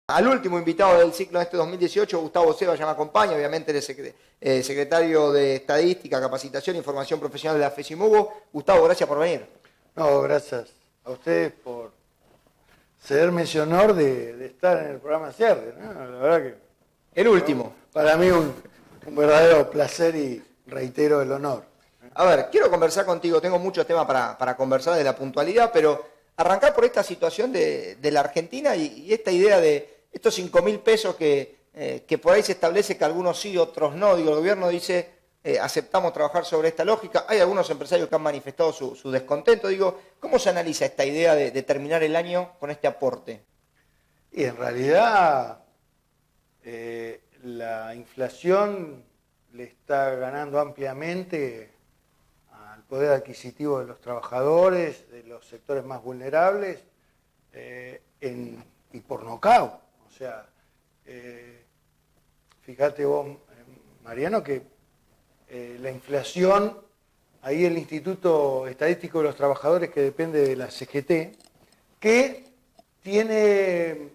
Al último invitado del ciclo de este 2018, Gustavo Seba, ya me acompaña, obviamente el secretario de Estadística, Capacitación e Información Profesional de la FESIMUGO. Gustavo, gracias por venir. No, gracias a ustedes por cederme ese honor de estar en el programa Cierre, ¿no? La verdad que... El último. Para mí un verdadero placer y reitero el honor. A ver, quiero conversar contigo, tengo muchos temas para conversar de la puntualidad, pero arrancar por esta situación de la Argentina y esta idea de estos 5.000 pesos que por ahí se establece que algunos sí, otros no. Digo, el gobierno dice, aceptamos trabajar sobre esta lógica. Hay algunos empresarios que han manifestado su descontento. Digo, ¿cómo se analiza esta idea de terminar el año con este aporte? Y en realidad la inflación le está ganando ampliamente al poder adquisitivo de los trabajadores, de los sectores más vulnerables, y por nocaut. O sea, fíjate vos, Mariano, que la inflación, ahí el Instituto Estadístico de los Trabajadores, que depende de la CGT, que tiene,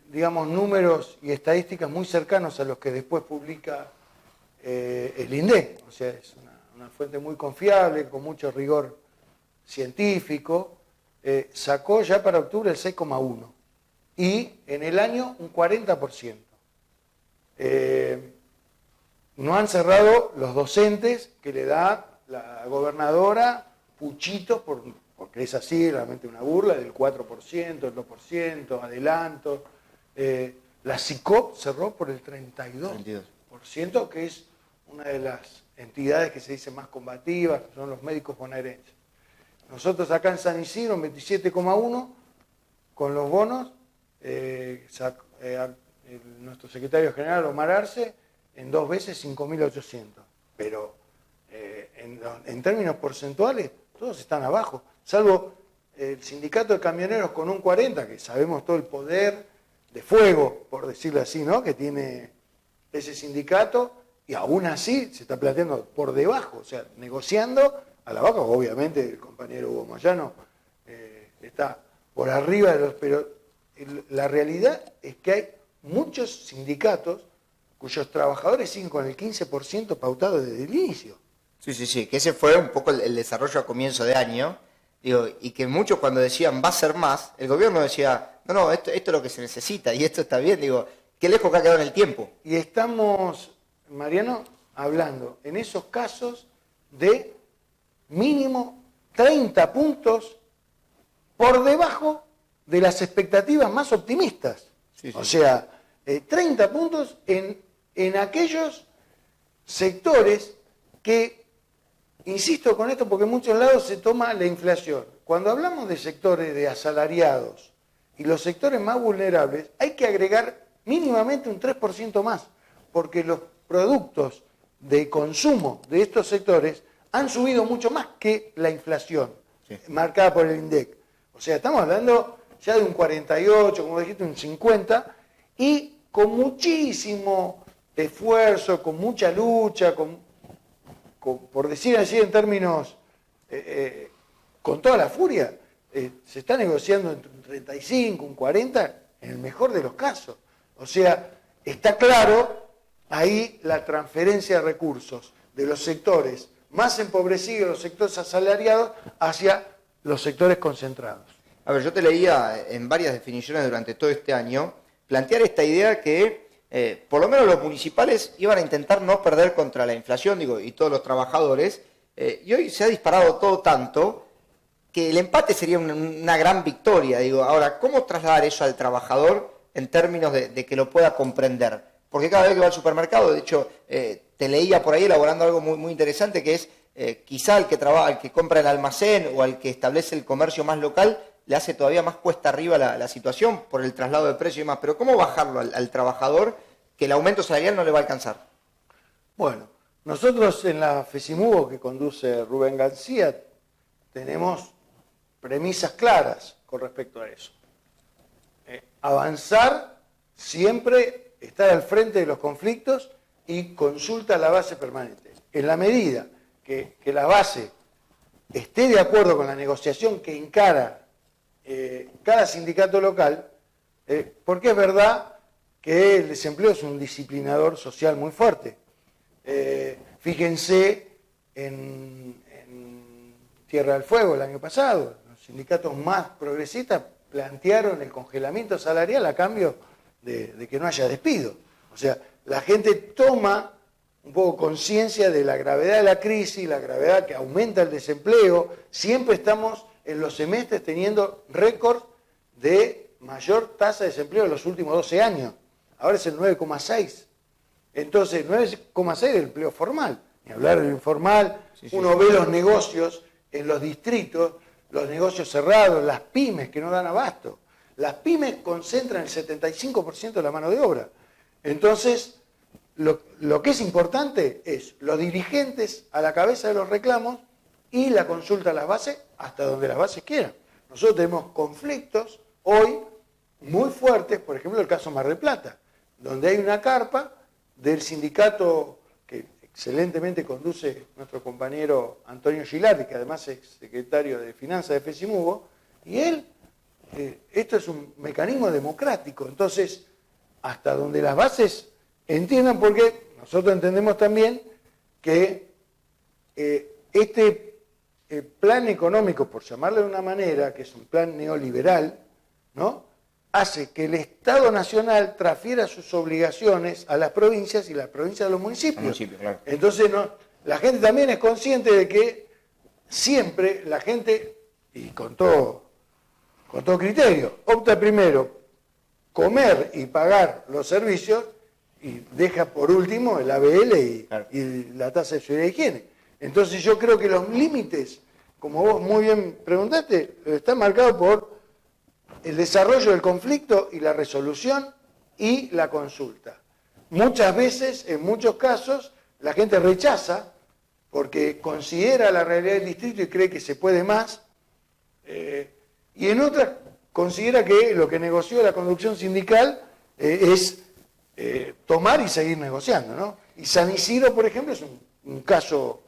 digamos, números y estadísticas muy cercanos a los que después publica el INDEC. O sea, es una fuente muy confiable, con mucho rigor científico. Sacó ya para octubre el 6,1%. Y en el año un 40%. No han cerrado los docentes que le da la gobernadora puchitos, porque es así, realmente una burla, del 4%, el 2%, adelanto. La SICOP cerró por el 32%, que es una de las entidades que se dice más combativas, que son los médicos bonaerenses. Nosotros acá en San Isidro, en 27,1%, con los bonos, nuestro secretario general Omar Arce en 2 veces 5.800, pero en términos porcentuales todos están abajo, salvo el sindicato de camioneros con un 40%, que sabemos todo el poder de fuego, por decirlo así, ¿no?, que tiene ese sindicato, y aún así se está planteando por debajo, o sea, negociando a la baja. Obviamente el compañero Hugo Moyano está por arriba de los... pero la realidad es que hay muchos sindicatos cuyos trabajadores siguen con el 15% pautado desde el inicio. Sí, que ese fue un poco el desarrollo a comienzo de año, digo, y que muchos cuando decían va a ser más, el gobierno decía, no, esto es lo que se necesita y esto está bien. Digo, qué lejos que ha quedado en el tiempo. Y estamos, Mariano, hablando en esos casos de mínimo 30 puntos por debajo de las expectativas más optimistas. Sí. O sea, 30 puntos en aquellos sectores que, insisto con esto porque en muchos lados se toma la inflación. Cuando hablamos de sectores de asalariados y los sectores más vulnerables, hay que agregar mínimamente un 3% más, porque los productos de consumo de estos sectores han subido mucho más que la inflación, sí, marcada por el INDEC. O sea, estamos hablando ya de un 48, como dijiste, un 50, y con muchísimo esfuerzo, con mucha lucha, por decir así en términos, con toda la furia, se está negociando entre un 35, un 40, en el mejor de los casos. O sea, está claro ahí la transferencia de recursos de los sectores más empobrecidos, los sectores asalariados, hacia los sectores concentrados. A ver, yo te leía en varias definiciones durante todo este año plantear esta idea que por lo menos los municipales iban a intentar no perder contra la inflación, digo, y todos los trabajadores, y hoy se ha disparado todo tanto que el empate sería una gran victoria. Digo, ahora, ¿cómo trasladar eso al trabajador en términos de que lo pueda comprender? Porque cada vez que va al supermercado, de hecho, te leía por ahí elaborando algo muy, muy interesante, que es quizá al que compra el almacén o al que establece el comercio más local, le hace todavía más cuesta arriba la situación por el traslado de precio y demás. Pero ¿cómo bajarlo al trabajador que el aumento salarial no le va a alcanzar? Bueno, nosotros en la FESIMUGO que conduce Rubén García tenemos premisas claras con respecto a eso. Avanzar siempre, estar al frente de los conflictos y consulta a la base permanente. En la medida que la base esté de acuerdo con la negociación que encara cada sindicato local, Porque es verdad que el desempleo es un disciplinador social muy fuerte. Fíjense en Tierra del Fuego el año pasado, los sindicatos más progresistas plantearon el congelamiento salarial a cambio de que no haya despido. O sea, la gente toma un poco conciencia de la gravedad de la crisis, la gravedad que aumenta el desempleo. Siempre estamos en los semestres teniendo récord de mayor tasa de desempleo de los últimos 12 años. Ahora es el 9,6. Entonces, 9,6 del empleo formal. Ni hablar del informal. Uno ve los negocios en los distritos, los negocios cerrados, las pymes que no dan abasto. Las pymes concentran el 75% de la mano de obra. Entonces, lo que es importante es los dirigentes a la cabeza de los reclamos y la consulta a las bases hasta donde las bases quieran. Nosotros tenemos conflictos hoy muy fuertes, por ejemplo el caso Mar del Plata, donde hay una carpa del sindicato que excelentemente conduce nuestro compañero Antonio Gilardi, que además es secretario de Finanzas de FESIMUGO, y él, esto es un mecanismo democrático, entonces hasta donde las bases entiendan, porque nosotros entendemos también que este plan económico, por llamarlo de una manera, que es un plan neoliberal, ¿no?, hace que el Estado Nacional transfiera sus obligaciones a las provincias y las provincias a los municipios. Claro. Entonces, la gente también es consciente de que siempre la gente, y con todo criterio, opta primero comer y pagar los servicios y deja por último el ABL y la tasa de seguridad y higiene. Entonces yo creo que los límites, como vos muy bien preguntaste, están marcados por el desarrollo del conflicto y la resolución y la consulta. Muchas veces, en muchos casos, la gente rechaza porque considera la realidad del distrito y cree que se puede más, y en otras considera que lo que negoció la conducción sindical es tomar y seguir negociando, ¿no? Y San Isidro, por ejemplo, es un caso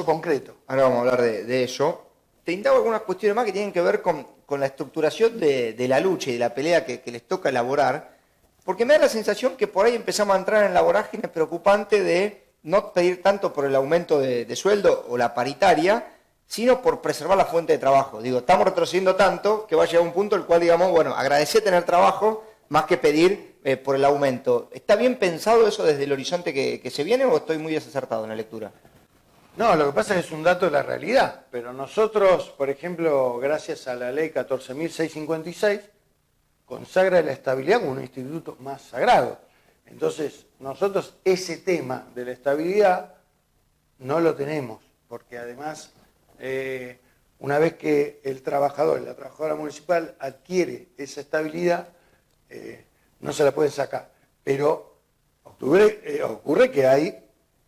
concreto. Ahora vamos a hablar de eso. Te indago algunas cuestiones más que tienen que ver con la estructuración de la lucha y de la pelea que les toca elaborar, porque me da la sensación que por ahí empezamos a entrar en la vorágine preocupante de no pedir tanto por el aumento de sueldo o la paritaria, sino por preservar la fuente de trabajo. Digo, estamos retrocediendo tanto que va a llegar un punto en el cual digamos, bueno, agradecer tener trabajo más que pedir por el aumento. ¿Está bien pensado eso desde el horizonte que se viene o estoy muy desacertado en la lectura? No, lo que pasa es que es un dato de la realidad, pero nosotros, por ejemplo, gracias a la ley 14.656, consagra la estabilidad como un instituto más sagrado. Entonces, nosotros ese tema de la estabilidad no lo tenemos, porque además, una vez que el trabajador, la trabajadora municipal adquiere esa estabilidad, no se la pueden sacar. Pero ocurre que hay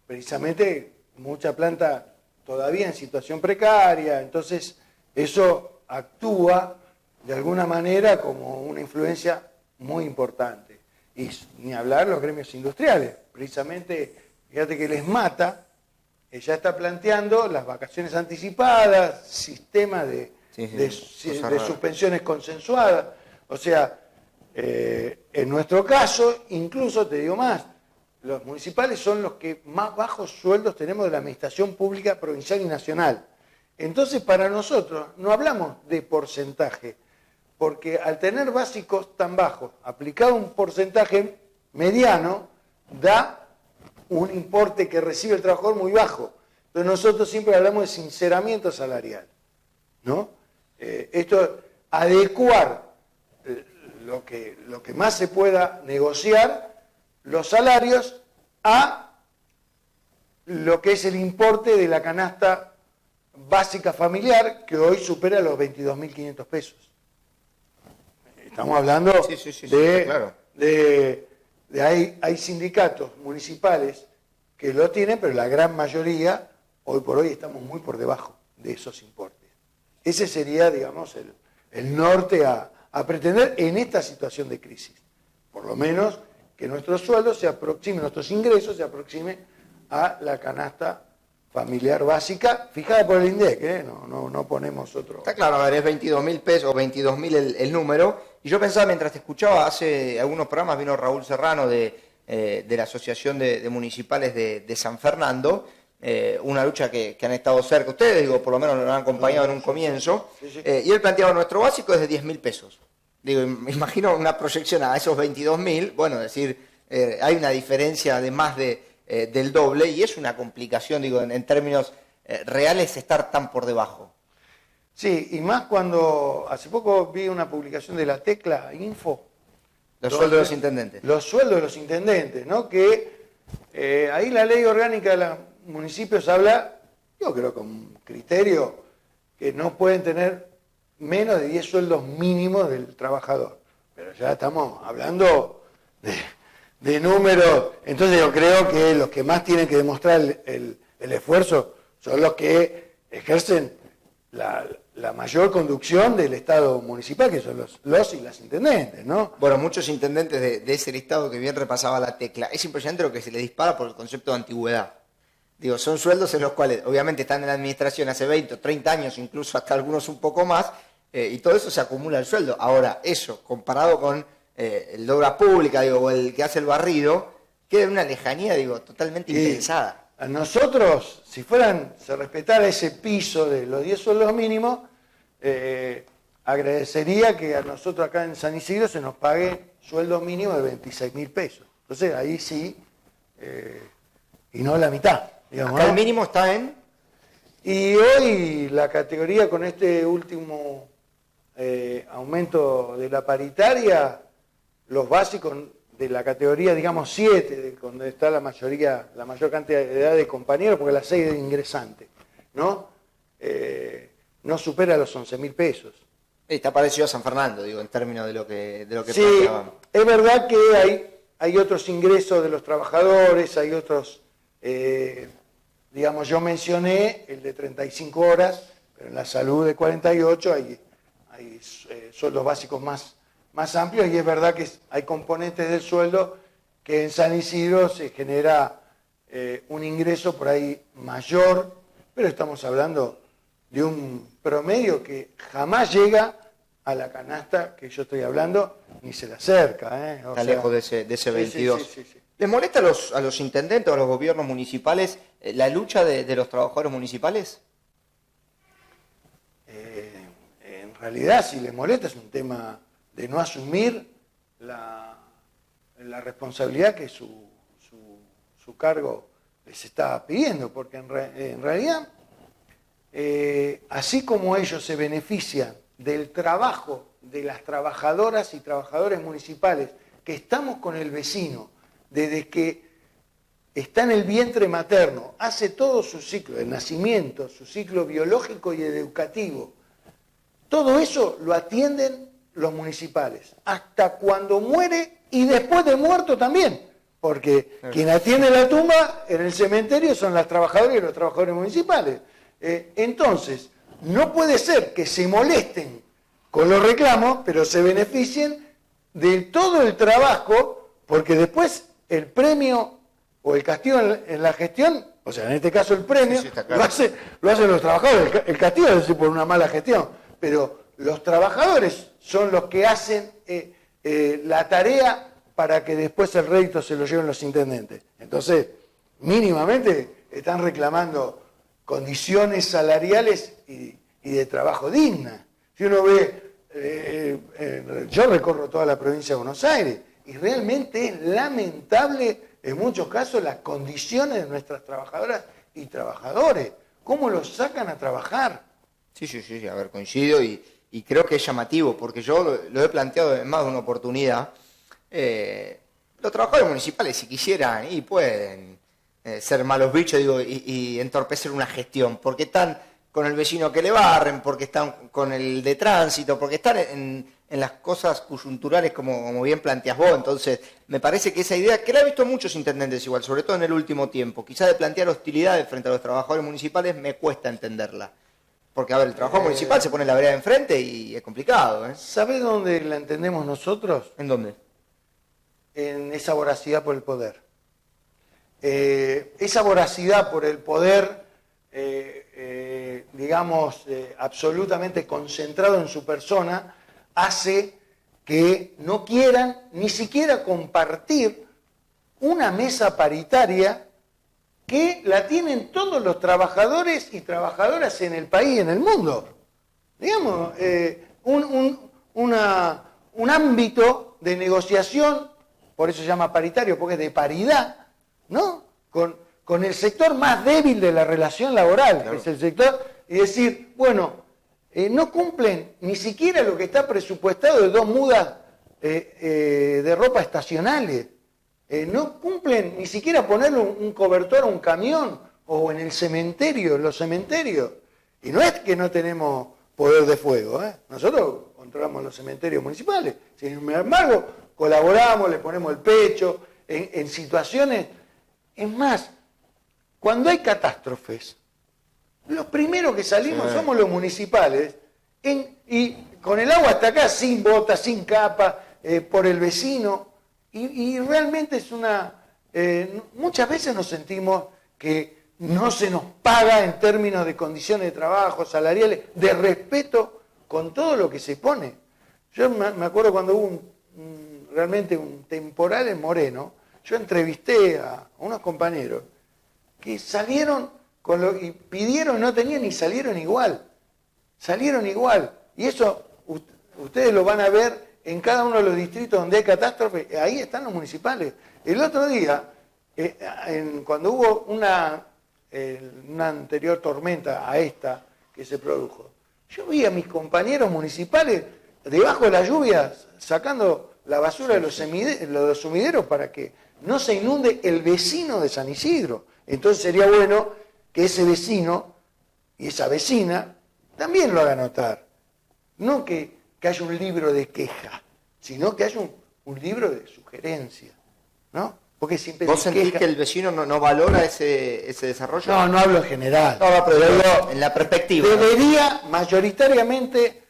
precisamente mucha planta todavía en situación precaria, entonces eso actúa de alguna manera como una influencia muy importante. Y ni hablar los gremios industriales, precisamente, fíjate que les mata, ya está planteando las vacaciones anticipadas, sistema de suspensiones consensuadas, o sea, en nuestro caso, incluso te digo más, los municipales son los que más bajos sueldos tenemos de la administración pública provincial y nacional. Entonces, para nosotros, no hablamos de porcentaje, porque al tener básicos tan bajos, aplicado un porcentaje mediano, da un importe que recibe el trabajador muy bajo. Entonces, nosotros siempre hablamos de sinceramiento salarial, ¿no? Esto, adecuar lo que más se pueda negociar, los salarios a lo que es el importe de la canasta básica familiar, que hoy supera los 22.500 pesos. Estamos hablando claro. Hay sindicatos municipales que lo tienen, pero la gran mayoría, hoy por hoy, estamos muy por debajo de esos importes. Ese sería, digamos, el norte a pretender en esta situación de crisis. Por lo menos que nuestros sueldos se aproximen, nuestros ingresos se aproximen a la canasta familiar básica, fijada por el INDEC, no ponemos otro. Está claro, a ver, es 22.000 pesos, 22.000 el número. Y yo pensaba, mientras te escuchaba, hace algunos programas vino Raúl Serrano de la Asociación de Municipales de San Fernando, una lucha que han estado cerca ustedes, digo, por lo menos nos han acompañado en un comienzo, Sí. Y él planteaba nuestro básico es de 10.000 pesos. Digo, me imagino una proyección a esos 22.000, bueno, es decir, hay una diferencia de más del doble y es una complicación, digo, en términos reales estar tan por debajo. Sí, y más cuando hace poco vi una publicación de la Tecla Info. Los sueldos de los intendentes. Los sueldos de los intendentes, ¿no? Que ahí la ley orgánica de los municipios habla, yo creo con criterio, que no pueden tener menos de 10 sueldos mínimos del trabajador. Pero ya estamos hablando de números. Entonces yo creo que los que más tienen que demostrar el esfuerzo son los que ejercen la mayor conducción del Estado municipal, que son los y las intendentes, ¿no? Bueno, muchos intendentes de ese listado que bien repasaba la Tecla. Es impresionante lo que se les dispara por el concepto de antigüedad. Digo, son sueldos en los cuales obviamente están en la administración hace 20 o 30 años, incluso hasta algunos un poco más, y todo eso se acumula el sueldo. Ahora, eso, comparado con el de obra pública, digo, o el que hace el barrido, queda en una lejanía, digo, totalmente impensada. A nosotros, si se respetara ese piso de los 10 sueldos mínimos, agradecería que a nosotros acá en San Isidro se nos pague sueldo mínimo de 26.000 pesos. Entonces ahí sí, y no la mitad. Digamos, Acá ¿no? el mínimo está en... Y hoy la categoría con este último aumento de la paritaria, los básicos de la categoría, digamos, 7, donde está la mayor cantidad de compañeros, porque la 6 es de ingresante, ¿no? No supera los 11.000 pesos. Está parecido a San Fernando, digo, en términos de lo que Sí, planteábamos. es verdad que hay otros ingresos de los trabajadores, hay otros, digamos, yo mencioné el de 35 horas, pero en la salud de 48 hay sueldos básicos más amplios, y es verdad que hay componentes del sueldo que en San Isidro se genera un ingreso por ahí mayor, pero estamos hablando de un promedio que jamás llega a la canasta que yo estoy hablando, ni se le acerca. Está lejos de ese 22. Sí. ¿Les molesta a los intendentes o a los gobiernos municipales la lucha de los trabajadores municipales? En realidad, si les molesta, es un tema de no asumir la responsabilidad que su cargo les está pidiendo, porque en realidad, así como ellos se benefician del trabajo de las trabajadoras y trabajadores municipales, que estamos con el vecino desde que está en el vientre materno, hace todo su ciclo de nacimiento, su ciclo biológico y educativo, todo eso lo atienden los municipales, hasta cuando muere y después de muerto también, porque quien atiende la tumba en el cementerio son las trabajadoras y los trabajadores municipales. Entonces, no puede ser que se molesten con los reclamos, pero se beneficien de todo el trabajo, porque después el premio o el castigo en la gestión, o sea, en este caso el premio, claro. lo hacen los trabajadores. El castigo es decir por una mala gestión, pero los trabajadores son los que hacen la tarea para que después el rédito se lo lleven los intendentes. Entonces, mínimamente están reclamando condiciones salariales y de trabajo dignas. Si uno ve, yo recorro toda la provincia de Buenos Aires y realmente es lamentable en muchos casos las condiciones de nuestras trabajadoras y trabajadores. ¿Cómo los sacan a trabajar? Sí, a ver, coincido y creo que es llamativo, porque yo lo he planteado en más de una oportunidad. Los trabajadores municipales, si quisieran, y pueden ser malos bichos, digo, y entorpecer una gestión, porque están con el vecino que le barren, porque están con el de tránsito, porque están en las cosas coyunturales como bien planteas vos. Entonces, me parece que esa idea, que la he visto muchos intendentes igual, sobre todo en el último tiempo, quizás de plantear hostilidades frente a los trabajadores municipales, me cuesta entenderla. Porque, a ver, el trabajador municipal se pone en la vereda de enfrente y es complicado, ¿eh? ¿Sabés dónde la entendemos nosotros? ¿En dónde? En esa voracidad por el poder. Esa voracidad por el poder digamos, absolutamente concentrado en su persona, hace que no quieran ni siquiera compartir una mesa paritaria que la tienen todos los trabajadores y trabajadoras en el país y en el mundo. Digamos, un ámbito de negociación, por eso se llama paritario, porque es de paridad, ¿no? Con el sector más débil de la relación laboral, claro, que es el sector, y decir, bueno, no cumplen ni siquiera lo que está presupuestado de 2 mudas de ropa estacionales, no cumplen ni siquiera ponerle un cobertor a un camión o en el cementerio, en los cementerios. Y no es que no tenemos poder de fuego, nosotros controlamos los cementerios municipales, sin embargo, colaboramos, le ponemos el pecho en situaciones. Es más, cuando hay catástrofes, los primeros que salimos somos los municipales, y con el agua hasta acá, sin botas, sin capa, por el vecino, y realmente es muchas veces nos sentimos que no se nos paga en términos de condiciones de trabajo, salariales, de respeto con todo lo que se pone. Yo me acuerdo cuando hubo realmente un temporal en Moreno, yo entrevisté a unos compañeros que salieron y pidieron, no tenían y salieron igual. Salieron igual. Y eso ustedes lo van a ver en cada uno de los distritos donde hay catástrofe, ahí están los municipales. El otro día, cuando hubo una anterior tormenta a esta que se produjo, yo vi a mis compañeros municipales debajo de la lluvia sacando la basura de los sumideros para que no se inunde el vecino de San Isidro. Entonces sería bueno que ese vecino y esa vecina también lo haga notar. No que haya un libro de queja, sino que haya un libro de sugerencia, ¿no? Porque siempre ¿Vos sentís que el vecino no valora ese desarrollo? No hablo en general. No, pero digo, en la perspectiva. Debería mayoritariamente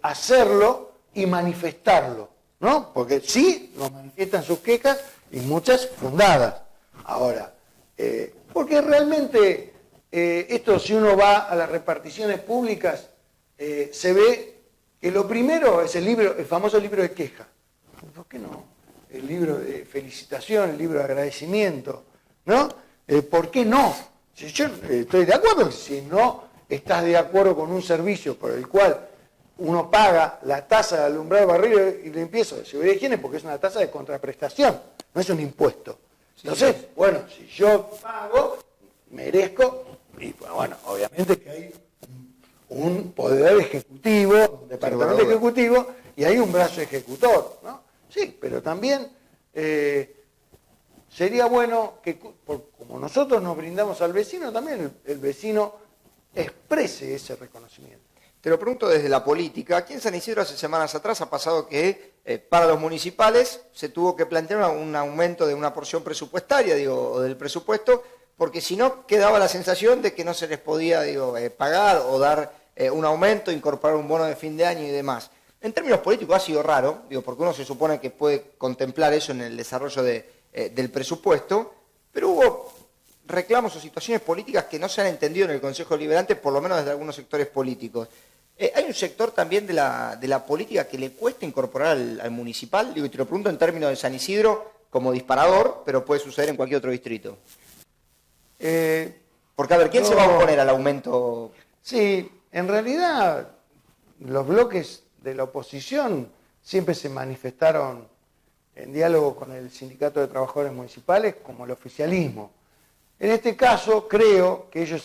hacerlo y manifestarlo, ¿no? Porque sí, nos manifiestan sus quejas y muchas fundadas. Ahora, porque realmente esto, si uno va a las reparticiones públicas, se ve que lo primero es el famoso libro de queja. ¿Por qué no? El libro de felicitación, el libro de agradecimiento, ¿no? ¿Por qué no? Si yo estoy de acuerdo, si no estás de acuerdo con un servicio por el cual uno paga la tasa de alumbrado, barrido y limpieza de seguridad y higiene, porque es una tasa de contraprestación, no es un impuesto. Entonces, bueno, si yo pago, merezco, y bueno, obviamente que hay un poder ejecutivo, un departamento ejecutivo, y hay un brazo ejecutor, ¿no? Sí, pero también sería bueno que, como nosotros nos brindamos al vecino, también el vecino exprese ese reconocimiento. Te lo pregunto desde la política. Aquí en San Isidro hace semanas atrás ha pasado que para los municipales se tuvo que plantear un aumento de una porción presupuestaria, o del presupuesto, porque si no quedaba la sensación de que no se les podía pagar o dar un aumento, incorporar un bono de fin de año y demás. En términos políticos ha sido raro, porque uno se supone que puede contemplar eso en el desarrollo del presupuesto, pero hubo reclamos o situaciones políticas que no se han entendido en el Consejo Deliberante, por lo menos desde algunos sectores políticos. Hay un sector también de la política que le cuesta incorporar al municipal, y te lo pregunto en términos de San Isidro como disparador, pero puede suceder en cualquier otro distrito. Porque, a ver, ¿quién se va a oponer al aumento? Sí, en realidad los bloques de la oposición siempre se manifestaron en diálogo con el Sindicato de Trabajadores Municipales como el oficialismo. En este caso, creo que ellos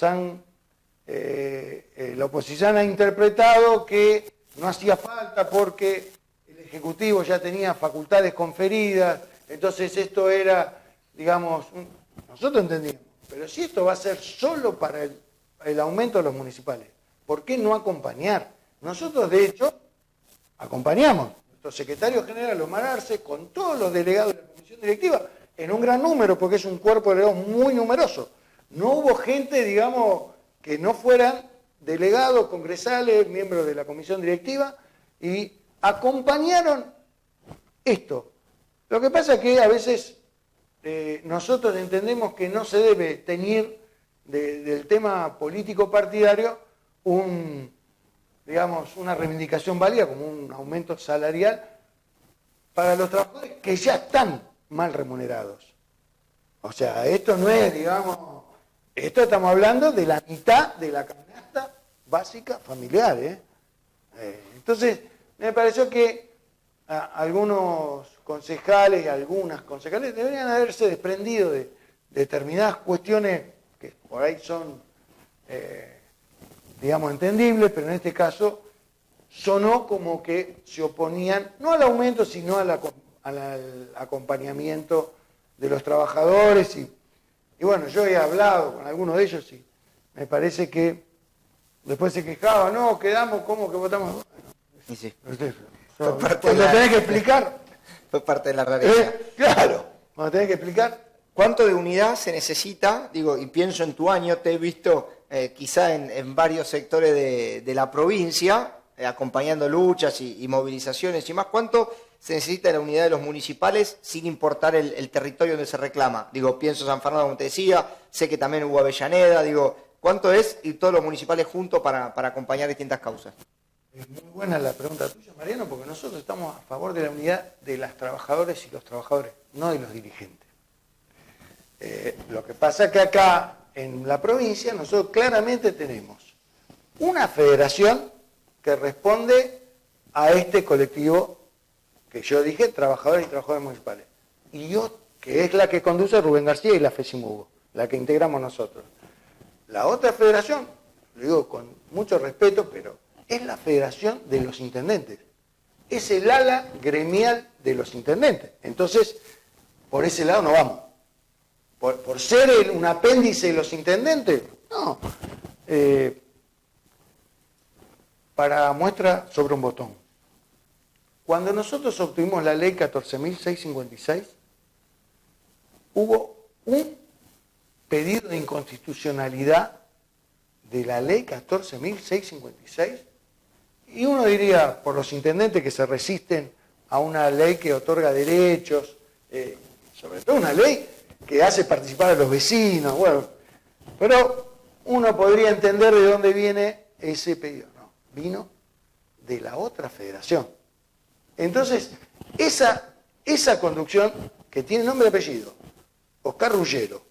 la oposición ha interpretado que no hacía falta porque el Ejecutivo ya tenía facultades conferidas, entonces esto era, digamos, nosotros entendíamos, pero si esto va a ser solo para el aumento de los municipales, ¿por qué no acompañar? Nosotros, de hecho, acompañamos. Nuestro secretario general, Omar Arce, con todos los delegados de la comisión directiva, en un gran número, porque es un cuerpo de delegados muy numeroso. No hubo gente, digamos, que no fueran delegados, congresales, miembros de la comisión directiva, y acompañaron esto. Lo que pasa es que a veces nosotros entendemos que no se debe teñir del tema político partidario una reivindicación válida como un aumento salarial para los trabajadores que ya están mal remunerados. O sea, esto no es, esto estamos hablando de la mitad de la canasta básica familiar. Entonces, me pareció que algunos concejales y algunas concejales deberían haberse desprendido de determinadas cuestiones que por ahí son, entendibles, pero en este caso sonó como que se oponían, no al aumento, sino al acompañamiento de los trabajadores. Y bueno, yo he hablado con algunos de ellos y me parece que después se quejaban, no, quedamos, ¿cómo que votamos? Bueno, y sí. Cuando tenés que explicar. Fue parte de la realidad. Claro, cuando tenés que explicar. ¿Cuánto de unidad se necesita? Digo, y pienso en tu año, te he visto quizá en varios sectores de la provincia, acompañando luchas y movilizaciones y más. ¿Cuánto se necesita de la unidad de los municipales sin importar el territorio donde se reclama? Digo, pienso San Fernando, como te decía, sé que también hubo Avellaneda, digo, ¿cuánto es ir todos los municipales juntos para acompañar distintas causas? Es muy buena la pregunta tuya, Mariano, porque nosotros estamos a favor de la unidad de las trabajadoras y los trabajadores, no de los dirigentes. Lo que pasa es que acá, en la provincia, nosotros claramente tenemos una federación que responde a este colectivo que yo dije, trabajadores y trabajadoras municipales. Y yo, que es la que conduce Rubén García y la FESIMUGO, la que integramos nosotros. La otra federación, lo digo con mucho respeto, pero es la federación de los intendentes. Es el ala gremial de los intendentes. Entonces, por ese lado no vamos. Por ser un apéndice de los intendentes, no. Para muestra sobre un botón. Cuando nosotros obtuvimos la ley 14.656, hubo un pedido de inconstitucionalidad de la ley 14.656, y uno diría, por los intendentes que se resisten a una ley que otorga derechos, sobre todo una ley que hace participar a los vecinos, bueno, pero uno podría entender de dónde viene ese pedido. No, vino de la otra federación. Entonces, esa conducción, que tiene nombre y apellido, Oscar Ruggero,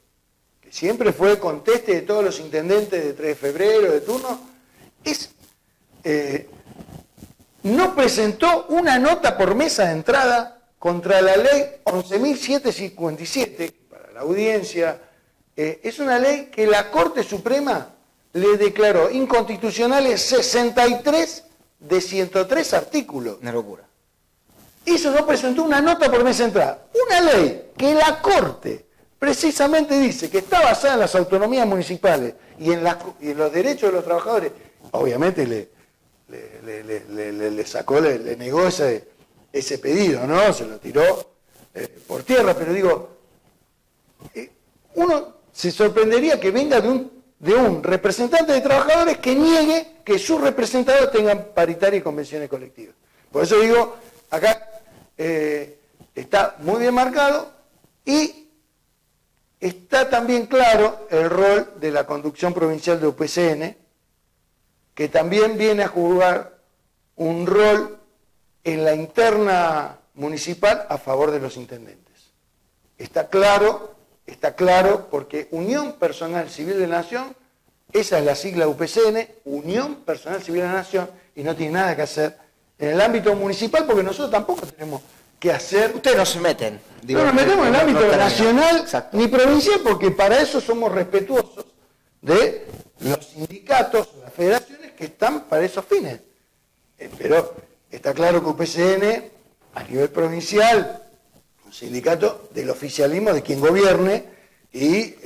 que siempre fue conteste de todos los intendentes de 3 de febrero, de turno, no presentó una nota por mesa de entrada contra la ley 11.757, para la audiencia. Es una ley que la Corte Suprema le declaró inconstitucionales 63 de 103 artículos. Una locura. Eso no presentó una nota por mesa de entrada. Una ley que la Corte precisamente dice que está basada en las autonomías municipales y en los derechos de los trabajadores. Obviamente le negó ese pedido, ¿no? Se lo tiró por tierra, pero digo, uno se sorprendería que venga de un representante de trabajadores que niegue que sus representados tengan paritaria y convenciones colectivas. Por eso digo, acá está muy bien marcado y está también claro el rol de la conducción provincial de UPCN, que también viene a jugar un rol en la interna municipal a favor de los intendentes. Está claro porque Unión Personal Civil de la Nación, esa es la sigla UPCN, Unión Personal Civil de la Nación, y no tiene nada que hacer en el ámbito municipal, porque nosotros tampoco tenemos que hacer... Ustedes no se meten. No nos metemos en el ámbito nacional ni provincial, porque para eso somos respetuosos de los sindicatos, las federaciones que están para esos fines. Pero está claro que UPCN, a nivel provincial, un sindicato del oficialismo de quien gobierne, y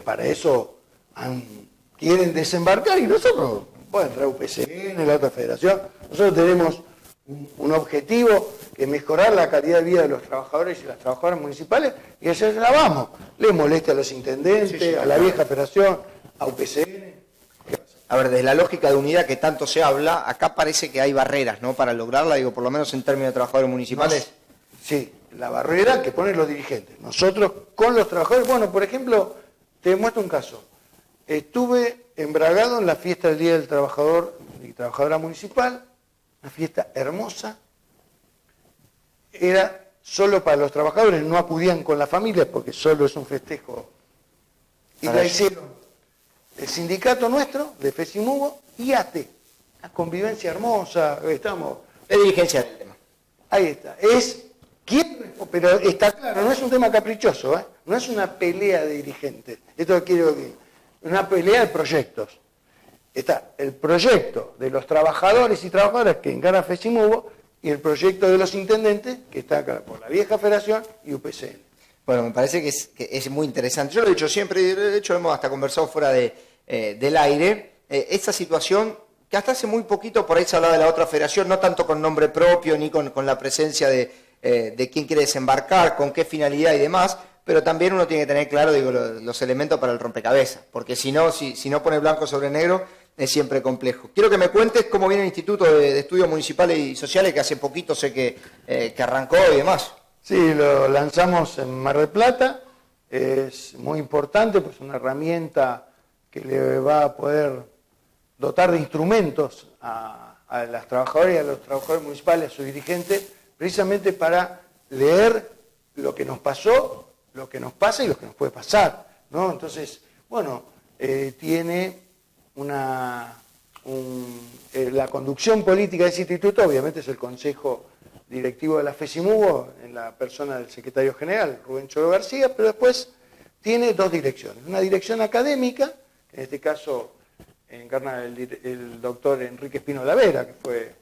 para eso quieren desembarcar, y nosotros, puede entrar UPCN, la otra federación, nosotros tenemos un objetivo que es mejorar la calidad de vida de los trabajadores y las trabajadoras municipales, y ayer la vamos. Le molesta a los intendentes, a la vieja federación, a UPCN. A ver, desde la lógica de unidad que tanto se habla, acá parece que hay barreras, ¿no? Para lograrla, digo, por lo menos en términos de trabajadores municipales. Sí, la barrera que ponen los dirigentes. Nosotros con los trabajadores, bueno, por ejemplo, te muestro un caso. estuve embragado en la fiesta del Día del Trabajador y Trabajadora Municipal, una fiesta hermosa. Era solo para los trabajadores, no acudían con la familia porque solo es un festejo. Y la hicieron el sindicato nuestro, de FESIMUGO, y ATE. Una convivencia hermosa, estamos... Es dirigencia del tema. Ahí está. Pero está claro, no es un tema caprichoso, ¿eh? No es una pelea de dirigentes. Esto quiero decir, una pelea de proyectos. Está el proyecto de los trabajadores y trabajadoras que encarna FESIMUGO y el proyecto de los intendentes que está acá por la vieja federación y UPCN. Bueno, me parece que es muy interesante. Yo lo he dicho siempre, de hecho hemos hasta conversado fuera del aire, esta situación que hasta hace muy poquito por ahí se hablaba de la otra federación, no tanto con nombre propio ni con la presencia de quién quiere desembarcar, con qué finalidad y demás, pero también uno tiene que tener claro, digo, los elementos para el rompecabezas, porque si no pone blanco sobre negro, es siempre complejo. Quiero que me cuentes cómo viene el Instituto de Estudios Municipales y Sociales, que hace poquito sé que arrancó y demás. Sí, lo lanzamos en Mar del Plata, es muy importante, pues una herramienta que le va a poder dotar de instrumentos a las trabajadoras y a los trabajadores municipales, a sus dirigentes, precisamente para leer lo que nos pasó, lo que nos pasa y lo que nos puede pasar, ¿no? Entonces, bueno, tiene la conducción política de ese instituto, obviamente es el Consejo Directivo de la FESIMUGO, en la persona del secretario general, Rubén Choro García, pero después tiene dos direcciones. Una dirección académica, que en este caso encarna el doctor Enrique Espino Lavera, que fue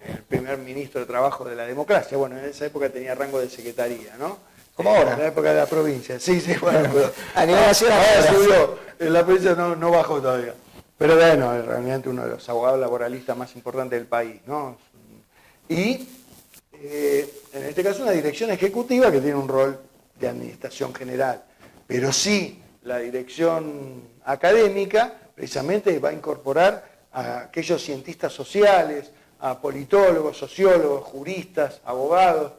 el primer ministro de Trabajo de la democracia. Bueno, en esa época tenía rango de secretaría, ¿no? Como ahora. En la época de la provincia. Sí, bueno, pero a nivel nacional. Ahora subió, en la provincia no bajó todavía. Pero bueno, es realmente uno de los abogados laboralistas más importantes del país, ¿no? Y en este caso una dirección ejecutiva que tiene un rol de administración general, pero sí la dirección académica precisamente va a incorporar a aquellos cientistas sociales, a politólogos, sociólogos, juristas, abogados,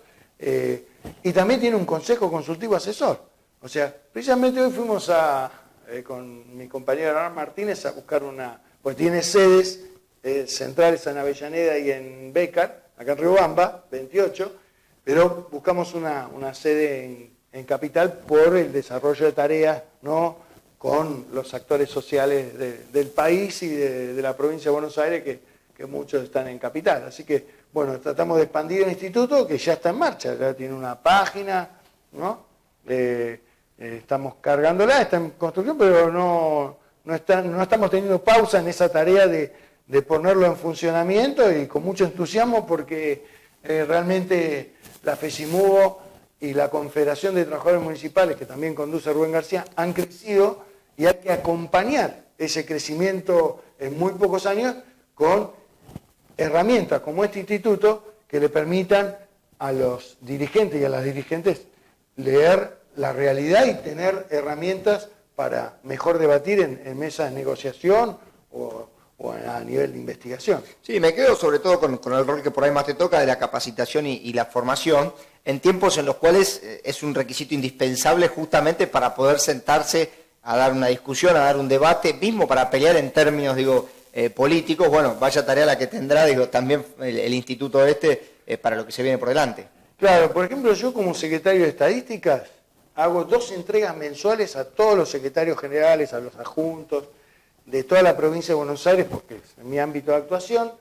y también tiene un consejo consultivo asesor. O sea, precisamente hoy fuimos con mi compañero Hernán Martínez a buscar pues tiene sedes centrales en Avellaneda y en Bécar, acá en Riobamba, 28, pero buscamos una sede en Capital por el desarrollo de tareas, ¿no?, con los actores sociales del país y de la provincia de Buenos Aires, que muchos están en Capital. Así que, bueno, tratamos de expandir el instituto, que ya está en marcha, ya tiene una página, ¿no? Estamos cargándola, está en construcción, pero no estamos teniendo pausa en esa tarea de ponerlo en funcionamiento y con mucho entusiasmo porque realmente la FESIMUGO y la Confederación de Trabajadores Municipales, que también conduce Rubén García, han crecido y hay que acompañar ese crecimiento en muy pocos años con herramientas como este instituto que le permitan a los dirigentes y a las dirigentes leer la realidad y tener herramientas para mejor debatir en mesas de negociación o a nivel de investigación. Sí, me quedo sobre todo con el rol que por ahí más te toca de la capacitación y la formación, en tiempos en los cuales es un requisito indispensable justamente para poder sentarse a dar una discusión, a dar un debate, mismo para pelear en términos, políticos. Bueno, vaya tarea la que tendrá, también el instituto para lo que se viene por delante. Claro, por ejemplo, yo como secretario de Estadísticas hago 2 entregas mensuales a todos los secretarios generales, a los adjuntos, de toda la provincia de Buenos Aires, porque es mi ámbito de actuación,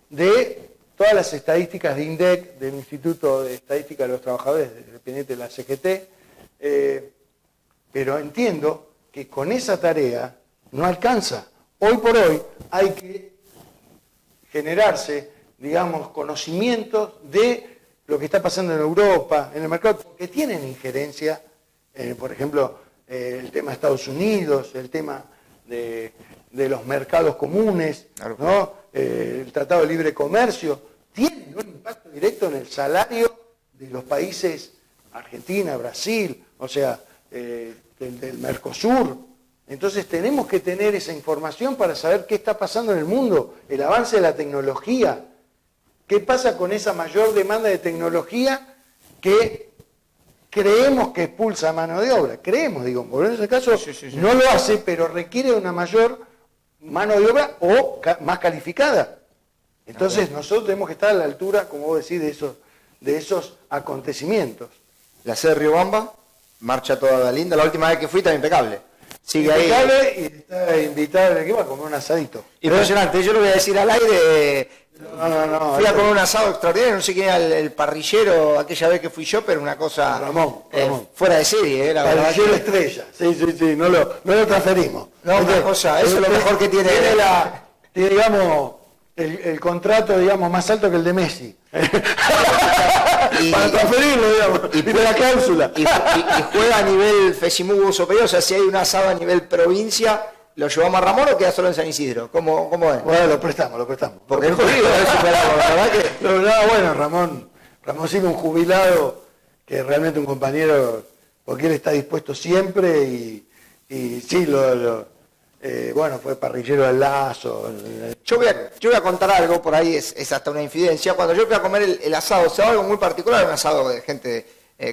de todas las estadísticas de INDEC, del Instituto de Estadística de los Trabajadores, dependiente de la CGT, pero entiendo que con esa tarea no alcanza. Hoy por hoy hay que generarse, digamos, conocimientos de lo que está pasando en Europa, en el mercado, porque tienen injerencia, por ejemplo, el tema de Estados Unidos, el tema de los mercados comunes, ¿no? El Tratado de Libre Comercio, tienen un impacto directo en el salario de los países Argentina, Brasil, o sea, del Mercosur. Entonces tenemos que tener esa información para saber qué está pasando en el mundo, el avance de la tecnología, qué pasa con esa mayor demanda de tecnología, qué creemos que expulsa mano de obra. Creemos, digo, por ese caso Sí. no lo hace, pero requiere una mayor mano de obra o más calificada. Entonces nosotros tenemos que estar a la altura, como vos decís, de esos acontecimientos. La sede de Riobamba marcha toda linda. La última vez que fui estaba impecable. Sigue ahí. Impecable, y está invitado al equipo a comer un asadito. Impresionante. Yo lo voy a decir al aire. No. Fui a comer un asado extraordinario. No sé quién era el parrillero aquella vez que fui yo, pero una cosa Ramón. fuera de serie. La verdad. Parrillero estrella. Sí. No lo transferimos. No, una cosa. Eso es lo mejor que tiene. Tiene, digamos, el contrato, digamos, más alto que el de Messi. Para transferirlo, digamos. Y la cláusula. Y juega a nivel Fesimugo superior. O sea, si hay un asado a nivel provincia, ¿lo llevamos a Ramón o queda solo en San Isidro? ¿Cómo es? Bueno, lo prestamos. Porque es jodido, es superado, la verdad que... Bueno, Ramón sí, un jubilado, que es realmente un compañero, porque él está dispuesto siempre y sí, bueno, fue parrillero al Lazo. Yo voy a contar algo, por ahí es hasta una infidencia. Cuando yo fui a comer el asado, se algo muy particular, un asado de gente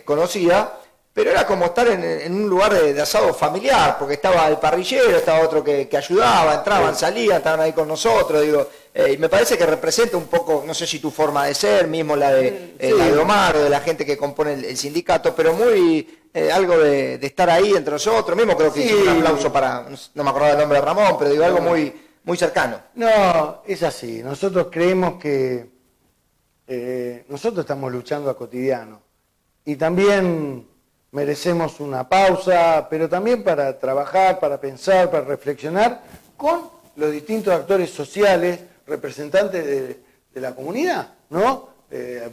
conocida, pero era como estar en un lugar de asado familiar, porque estaba el parrillero, estaba otro que ayudaba, entraban, salían, estaban ahí con nosotros, digo, y me parece que representa un poco, no sé si tu forma de ser, mismo la de Omar o de la gente que compone el sindicato, pero muy algo de estar ahí entre nosotros, mismo creo que hice un aplauso para, no me acordaba el nombre de Ramón, pero digo algo muy cercano. No, es así, nosotros creemos que nosotros estamos luchando a cotidiano y también merecemos una pausa, pero también para trabajar, para pensar, para reflexionar con los distintos actores sociales, representantes de la comunidad, ¿no?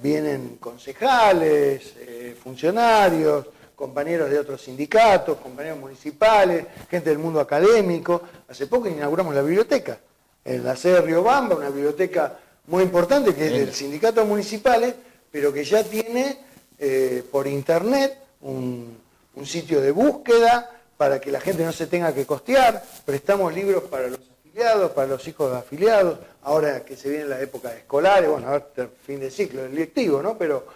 Vienen concejales, funcionarios, compañeros de otros sindicatos, compañeros municipales, gente del mundo académico. Hace poco inauguramos la biblioteca, en la sede de Riobamba, una biblioteca muy importante que es del sindicato municipales, pero que ya tiene por internet un sitio de búsqueda para que la gente no se tenga que costear. Prestamos libros para los afiliados, para los hijos de afiliados, ahora que se viene la época escolar, bueno, ahora fin de ciclo, el lectivo, ¿no? Pero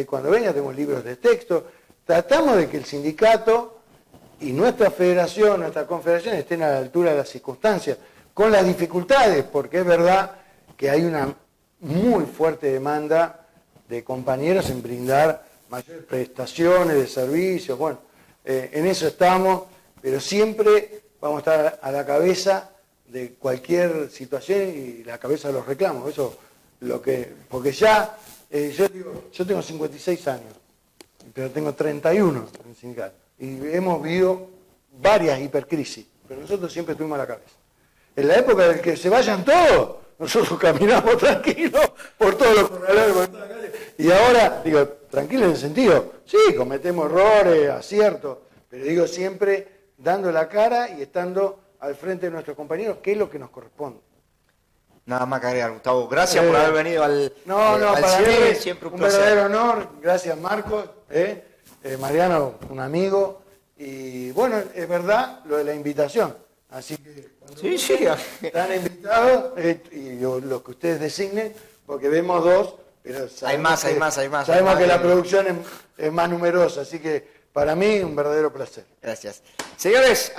cuando venga tenemos libros de texto. Tratamos de que el sindicato y nuestra federación, nuestra confederación estén a la altura de las circunstancias, con las dificultades, porque es verdad que hay una muy fuerte demanda de compañeros en brindar mayores prestaciones de servicios, bueno, en eso estamos, pero siempre vamos a estar a la cabeza de cualquier situación y la cabeza de los reclamos, eso porque ya, yo tengo 56 años, pero tengo 31 en el sindicato, y hemos vivido varias hipercrisis, pero nosotros siempre estuvimos a la cabeza. En la época del que se vayan todos, nosotros caminamos tranquilos por todos los corralones, por toda la calle, y ahora, digo, tranquilo en el sentido, sí, cometemos errores, aciertos, pero digo siempre dando la cara y estando al frente de nuestros compañeros, que es lo que nos corresponde. Nada más que agregar, Gustavo. Gracias por haber venido al para cierre, mí siempre un un placer. verdadero honor. Gracias, Marcos. Mariano, un amigo. Y bueno, es verdad lo de la invitación. Así que Sí. están invitados y los que ustedes designen, porque vemos dos, pero Hay más. Sabemos que la producción es más numerosa, así que para mí un verdadero placer. Gracias. Señores.